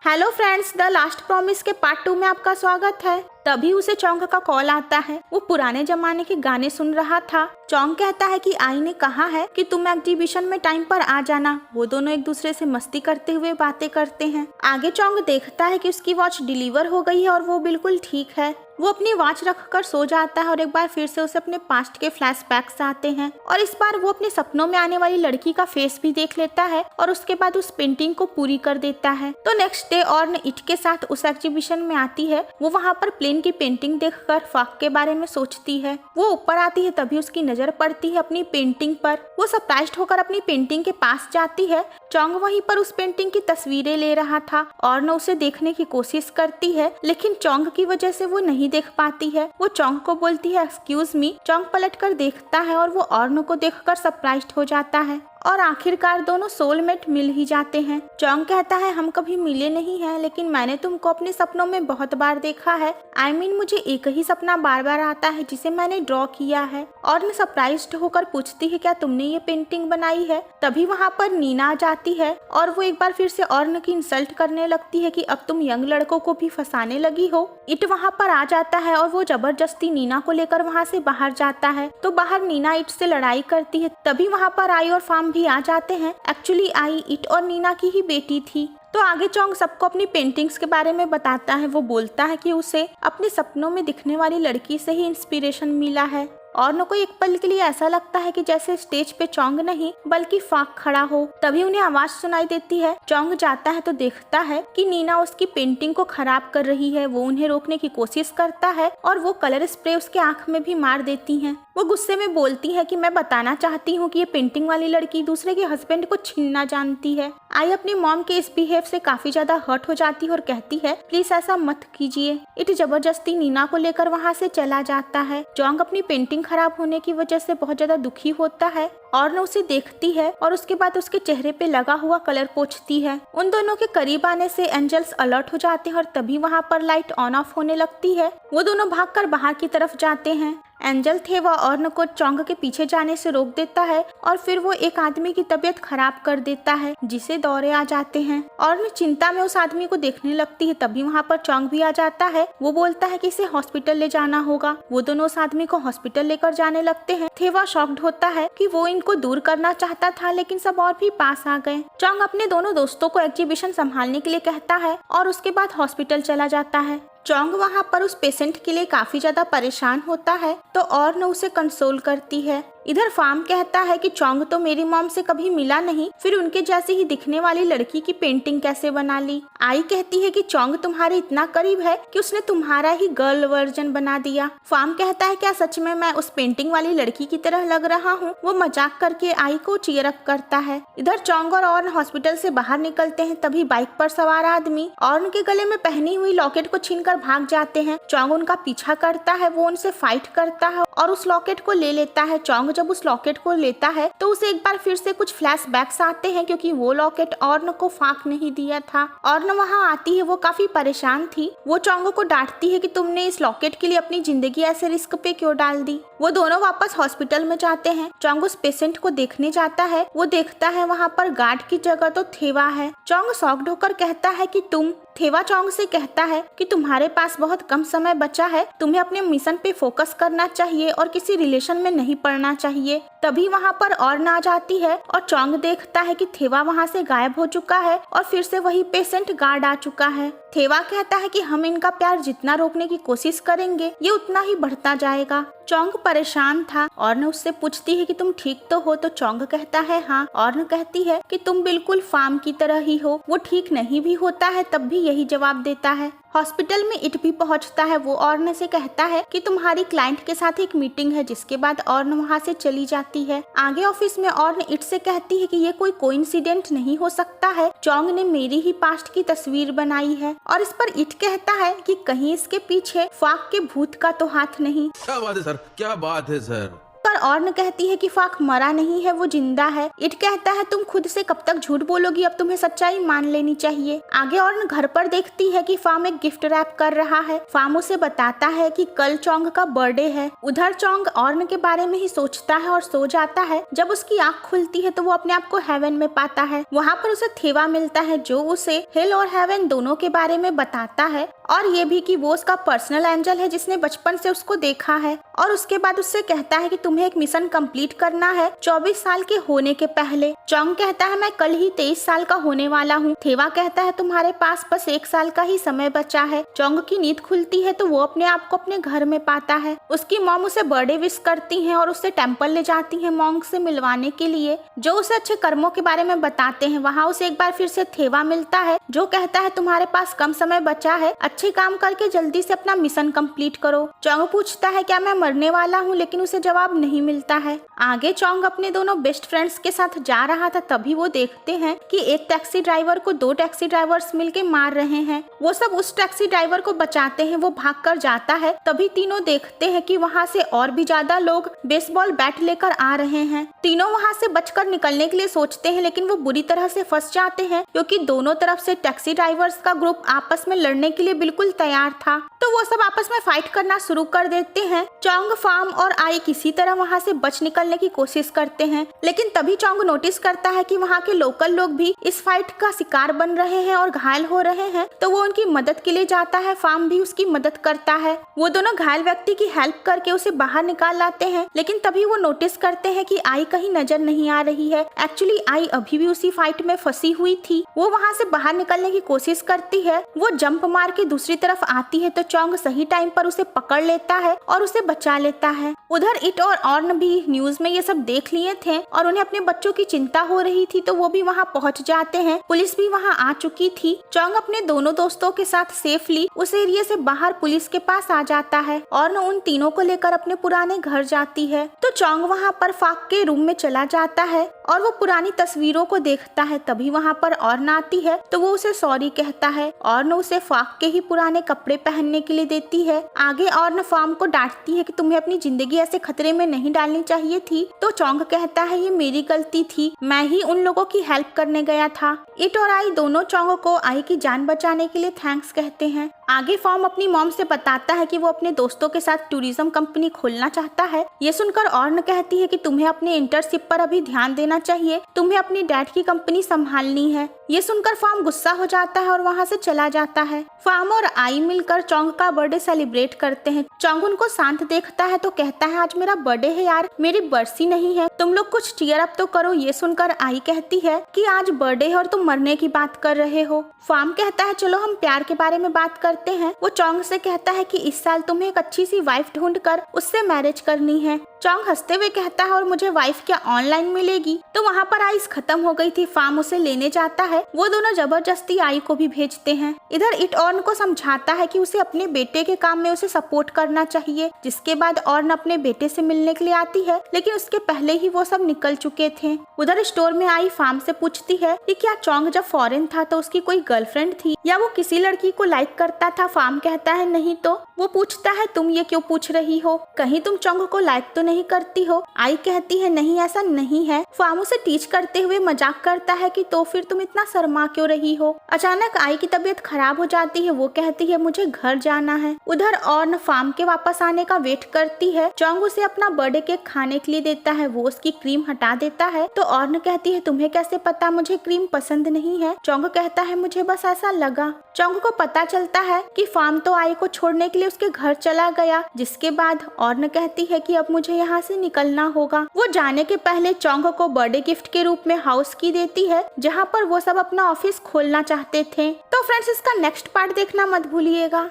Hello friends, the last promise के part 2 में आपका स्वागत है। तभी उसे चोंग का कॉल आता है। वो पुराने जमाने के गाने सुन रहा था। चोंग कहता है कि आई ने कहा है कि तुम एग्जीबिशन में टाइम पर आ जाना। वो दोनों एक दूसरे से मस्ती करते हुए बातें करते हैं। आगे चोंग देखता है कि उसकी वॉच डिलीवर हो गई है और वो बिल्कुल ठीक है। वो अपनी वॉच रखकर सो जाता है और एक बार फिर से उसे अपने पास्ट के फ्लैशबैक्स आते हैं और इस बार वो अपने सपनों में आने वाली लड़की का फेस भी देख लेता है और उसके बाद उस पेंटिंग को पूरी कर देता है। तो नेक्स्ट डे ऑर्न इट के साथ उस एग्जीबिशन में आती है। वो वहाँ पर प्लेन की पेंटिंग देखकर फाक के बारे में सोचती है। वो ऊपर आती है, तभी उसकी नजर पड़ती है अपनी पेंटिंग पर। वो सरप्राइज्ड होकर अपनी पेंटिंग के पास जाती है। चोंग वहीं पर उस पेंटिंग की तस्वीरें ले रहा था और न उसे देखने की कोशिश करती है, लेकिन चोंग की वजह से वो नहीं देख पाती है। वो चोंग को बोलती है एक्सक्यूज मी। चोंग पलटकर देखता है और वो ऑर्न को देखकर सरप्राइज्ड हो जाता है और आखिरकार दोनों सोलमेट मिल ही जाते हैं। चोंग कहता है हम कभी मिले नहीं हैं, लेकिन मैंने तुमको अपने सपनों में बहुत बार देखा है। I mean, मुझे एक ही सपना बार बार आता है जिसे मैंने ड्रॉ किया है। और सरप्राइज्ड होकर पूछती है क्या तुमने ये पेंटिंग बनाई है। तभी वहाँ पर नीना आ जाती है और वो एक बार फिर से ऑर्न की इंसल्ट करने लगती है कि अब तुम यंग लड़कों को भी फंसाने लगी हो। इट वहाँ पर आ जाता है और वो जबरदस्ती नीना को लेकर वहाँ से बाहर जाता है। तो बाहर नीना इट से लड़ाई करती है। तभी वहाँ पर आई और फार्म भी आ जाते हैं। एक्चुअली आई इट और नीना की ही बेटी थी। तो आगे चोंग सबको अपनी पेंटिंग्स के बारे में बताता है। वो बोलता है कि उसे अपने सपनों में दिखने वाली लड़की से ही इंस्पिरेशन मिला है। और न कोई एक पल के लिए ऐसा लगता है कि जैसे स्टेज पे चोंग नहीं बल्कि फाक खड़ा हो। तभी उन्हें आवाज सुनाई देती है। चोंग जाता है तो देखता है कि नीना उसकी पेंटिंग को खराब कर रही है। वो उन्हें रोकने की कोशिश करता है और वो कलर स्प्रे उसके आंख में भी मार देती हैं। वो गुस्से में बोलती है कि मैं बताना चाहती हूँ कि ये पेंटिंग वाली लड़की दूसरे के हस्बैंड को छीनना जानती है। आई अपनी मॉम के इस बिहेव से काफी ज्यादा हर्ट हो जाती है और कहती है प्लीज ऐसा मत कीजिए। इट जबरदस्ती नीना को लेकर वहाँ से चला जाता है। चोंग अपनी पेंटिंग खराब होने की वजह से बहुत ज्यादा दुखी होता है और न उसे देखती है और उसके बाद उसके चेहरे पे लगा हुआ कलर पोंछती है। उन दोनों के करीब आने से एंजल्स अलर्ट हो जाते हैं और तभी वहाँ पर लाइट ऑन ऑफ होने लगती है। वो दोनों भागकर बाहर की तरफ जाते हैं। एंजल थेवा ऑर्न को चोंग के पीछे जाने से रोक देता है और फिर वो एक आदमी की तबीयत खराब कर देता है जिसे दौरे आ जाते हैं। ऑर्न चिंता में उस आदमी को देखने लगती है। तभी वहाँ पर चोंग भी आ जाता है। वो बोलता है कि इसे हॉस्पिटल ले जाना होगा। वो दोनों उस आदमी को हॉस्पिटल लेकर जाने लगते हैं। थेवा शॉक्ड होता है कि वो इनको दूर करना चाहता था, लेकिन सब और भी पास आ गए। चोंग अपने दोनों दोस्तों को एग्जीबिशन संभालने के लिए कहता है और उसके बाद हॉस्पिटल चला जाता है। चोंग वहाँ पर उस पेशेंट के लिए काफी ज्यादा परेशान होता है तो ऑर्न उसे कंसोल करती है। इधर फार्म कहता है कि चोंग तो मेरी मॉम से कभी मिला नहीं, फिर उनके जैसी ही दिखने वाली लड़की की पेंटिंग कैसे बना ली। आई कहती है कि चोंग तुम्हारे इतना करीब है कि उसने तुम्हारा ही गर्ल वर्जन बना दिया। फार्म कहता है क्या सच में मैं उस पेंटिंग वाली लड़की की तरह लग रहा हूँ। वो मजाक करके आई को चीयर अप करता है। इधर चोंग और ऑर्न हॉस्पिटल से बाहर निकलते हैं। तभी बाइक पर सवार आदमी ऑर्न के गले में पहनी हुई लॉकेट को छीनकर भाग जाते हैं। चोंग उनका पीछा करता है। वो उनसे फाइट करता है और उस लॉकेट को ले लेता है। चोंग जब उस लॉकेट को लेता है तो उसे एक बार फिर से कुछ फ्लैशबैक्स आते हैं, क्योंकि वो लॉकेट ऑर्न को फाक नहीं दिया था। ऑर्न वहाँ आती है। वो काफी परेशान थी। वो चोंग को डांटती है कि तुमने इस लॉकेट के लिए अपनी जिंदगी ऐसे रिस्क पे क्यों डाल दी। वो दोनों वापस हॉस्पिटल में जाते हैं। चोंग उस पेशेंट को देखने जाता है। वो देखता है वहाँ पर गार्ड की जगह तो थेवा है। चोंग शॉक्ड होकर कहता है कि तुम। थेवा चोंग से कहता है कि तुम्हारे पास बहुत कम समय बचा है, तुम्हें अपने मिशन पे फोकस करना चाहिए और किसी रिलेशन में नहीं पड़ना चाहिए। तभी वहाँ पर ऑर्न आ जाती है और चोंग देखता है कि थेवा वहाँ से गायब हो चुका है और फिर से वही पेशेंट गार्ड आ चुका है। थेवा कहता है कि हम इनका प्यार जितना रोकने की कोशिश करेंगे ये उतना ही बढ़ता जाएगा। चोंग परेशान था। ऑर्न उससे पूछती है कि तुम ठीक तो हो। तो चोंग कहता है हाँ। ऑर्न कहती है कि तुम बिल्कुल फार्म की तरह ही हो। वो ठीक नहीं भी होता है तब भी यही जवाब देता है। हॉस्पिटल में इट भी पहुंचता है। वो ऑर्न से कहता है कि तुम्हारी क्लाइंट के साथ एक मीटिंग है, जिसके बाद ऑर्न वहाँ से चली जाती है। आगे ऑफिस में ऑर्न इट से कहती है कि ये कोई कोइंसिडेंट नहीं हो सकता है, चोंग ने मेरी ही पास्ट की तस्वीर बनाई है। और इस पर इट कहता है कि कहीं इसके पीछे फाक के भूत का तो हाथ नहीं। क्या बात है सर, क्या बात है सर। पर ऑर्न कहती है कि फाक मरा नहीं है, वो जिंदा है। इट कहता है तुम खुद से कब तक झूठ बोलोगी, अब तुम्हें सच्चाई मान लेनी चाहिए। आगे ऑर्न घर पर देखती है कि फार्म एक गिफ्ट रैप कर रहा है। फार्म उसे बताता है कि कल चोंग का बर्थडे है। उधर चोंग ऑर्न के बारे में ही सोचता है और सो जाता है। जब उसकी आंख खुलती है तो वो अपने आप को हेवन में पाता है। वहाँ पर उसे थेवा मिलता है जो उसे हेल और हेवन दोनों के बारे में बताता है, और ये भी कि वो उसका पर्सनल एंजल है जिसने बचपन से उसको देखा है। और उसके बाद उससे कहता है कि तुम्हें एक मिशन कंप्लीट करना है 24 साल के होने के पहले। चोंग कहता है मैं कल ही 23 साल का होने वाला हूँ। थेवा कहता है तुम्हारे पास बस 1 साल का ही समय बचा है। चोंग की नींद खुलती है तो वो अपने आप को अपने घर में पाता है। उसकी मॉम उसे बर्थडे विश करती हैं और उसे टेम्पल ले जाती हैं मॉन्क से मिलवाने के लिए, जो उसे अच्छे कर्मों के बारे में बताते हैं। वहाँ उसे एक बार फिर से थेवा मिलता है जो कहता है तुम्हारे पास कम समय बचा है, अच्छे काम करके जल्दी से अपना मिशन कंप्लीट करो। चोंग पूछता है क्या मैं मरने वाला हूँ, लेकिन उसे जवाब नहीं मिलता है। आगे चोंग अपने दोनों बेस्ट फ्रेंड्स के साथ जा रहा था, तभी वो देखते हैं कि एक टैक्सी ड्राइवर को 2 टैक्सी ड्राइवर्स मिलके मार रहे हैं। वो सब उस टैक्सी ड्राइवर को बचाते हैं। वो भागकर जाता है, तभी तीनों देखते हैं कि वहाँ से और भी ज्यादा लोग बेसबॉल बैट लेकर आ रहे हैं। तीनों वहाँ से बचकर निकलने के लिए सोचते हैं, लेकिन वो बुरी तरह से फंस जाते हैं क्योंकि दोनों तरफ से टैक्सी ड्राइवर्स का ग्रुप आपस में लड़ने के लिए बिल्कुल तैयार था। तो वो सब आपस में फाइट करना शुरू कर देते हैं। चोंग, फार्म और आई किसी तरह वहाँ से बच निकलने की कोशिश करते हैं, लेकिन तभी चोंग नोटिस करता है कि वहाँ के लोकल लोग भी इस फाइट का शिकार बन रहे हैं और घायल हो रहे हैं। तो वो उनकी मदद के लिए जाता है। फार्म भी उसकी मदद करता है। वो दोनों घायल व्यक्ति की हेल्प करके उसे बाहर निकाल लाते हैं, लेकिन तभी वो नोटिस करते हैं कि आई कहीं नजर नहीं आ रही है। एक्चुअली आई अभी भी उसी फाइट में फंसी हुई थी। वो वहाँ से बाहर निकलने की कोशिश करती है। वो जंप मार के दूसरी तरफ आती है तो चोंग सही टाइम पर उसे पकड़ लेता है और उसे बचा लेता है। उधर इट और ऑर्न भी न्यूज में ये सब देख लिए थे और उन्हें अपने बच्चों की चिंता हो रही थी, तो वो भी वहाँ पहुँच जाते हैं। पुलिस भी वहाँ आ चुकी थी। चोंग अपने दोनों दोस्तों के साथ सेफली उस एरिया से बाहर पुलिस के पास आ जाता है और उन तीनों को लेकर अपने पुराने घर जाती है। तो चोंग वहाँ पर फाक के रूम में चला जाता है और वो पुरानी तस्वीरों को देखता है। तभी वहाँ पर ऑर्न आती है तो वो उसे सॉरी कहता है। ऑर्न उसे फाक के ही पुराने कपड़े पहनने के लिए देती है। आगे ऑर्न फार्म को डांटती है कि तुम्हें अपनी जिंदगी ऐसे खतरे में नहीं डालनी चाहिए थी। तो चोंग कहता है ये मेरी गलती थी, मैं ही उन लोगों की हेल्प करने गया था। इट और आई दोनों चोंग को आई की जान बचाने के लिए थैंक्स कहते हैं। आगे फॉर्म अपनी मॉम से बताता है कि वो अपने दोस्तों के साथ टूरिज्म कंपनी खोलना चाहता है। ये सुनकर ऑर्न कहती है कि तुम्हें अपने इंटर्नशिप पर अभी ध्यान देना चाहिए, तुम्हें अपनी डैड की कंपनी संभालनी है। ये सुनकर फॉर्म गुस्सा हो जाता है और वहाँ से चला जाता है। फॉर्म और आई मिलकर चोंग का बर्थडे सेलिब्रेट करते हैं। चोंग उनको शांत देखता है तो कहता है आज मेरा बर्थडे है यार, मेरी बरसी नहीं है, तुम लोग कुछ चीयर अप तो करो। ये सुनकर आई कहती है कि आज बर्थडे है और तुम मरने की बात कर रहे हो। फॉर्म कहता है चलो हम प्यार के बारे में बात करते हैं। वो चोंग से कहता है कि इस साल तुम्हें एक अच्छी सी वाइफ ढूंढकर उससे मैरिज करनी है। चोंग हंसते हुए कहता है और मुझे वाइफ क्या ऑनलाइन मिलेगी? तो वहाँ पर आइस खत्म हो गई थी। फार्म उसे लेने जाता है। वो दोनों जबरदस्ती आई को भी भेजते हैं। इधर इट ऑर्न को समझाता है कि उसे अपने बेटे के काम में उसे सपोर्ट करना चाहिए। जिसके बाद ऑर्न अपने बेटे से मिलने के लिए आती है, लेकिन उसके पहले ही वो सब निकल चुके थे। उधर स्टोर में आई फार्म से पूछती है कि क्या चोंग जब फॉरेन था तो उसकी कोई गर्लफ्रेंड थी या वो किसी लड़की को लाइक करता था? फार्म कहता है नहीं। तो वो पूछता है तुम ये क्यों पूछ रही हो, कहीं तुम चोंग को लाइक तो नहीं करती हो? आई कहती है नहीं ऐसा नहीं है। फार्म उसे टीच करते हुए मजाक करता है कि तो फिर तुम इतना शर्मा क्यों रही हो? अचानक आई की तबीयत खराब हो जाती है। वो कहती है मुझे घर जाना है। उधर ऑर्न फार्म के वापस आने का वेट करती है। चोंग उसे अपना बर्थडे केक खाने के लिए देता है। वो उसकी क्रीम हटा देता है तो ऑर्न कहती है तुम्हें कैसे पता मुझे क्रीम पसंद नहीं है? चोंग कहता है मुझे बस ऐसा लगा। चोंग को पता चलता है कि फार्म तो आई को छोड़ने के लिए उसके घर चला गया। जिसके बाद ऑर्न कहती है कि अब मुझे यहाँ से निकलना होगा। वो जाने के पहले चोंग को बर्थडे गिफ्ट के रूप में हाउस की देती है, जहाँ पर वो सब अपना ऑफिस खोलना चाहते थे। तो फ्रेंड्स इसका नेक्स्ट पार्ट देखना मत भूलिएगा।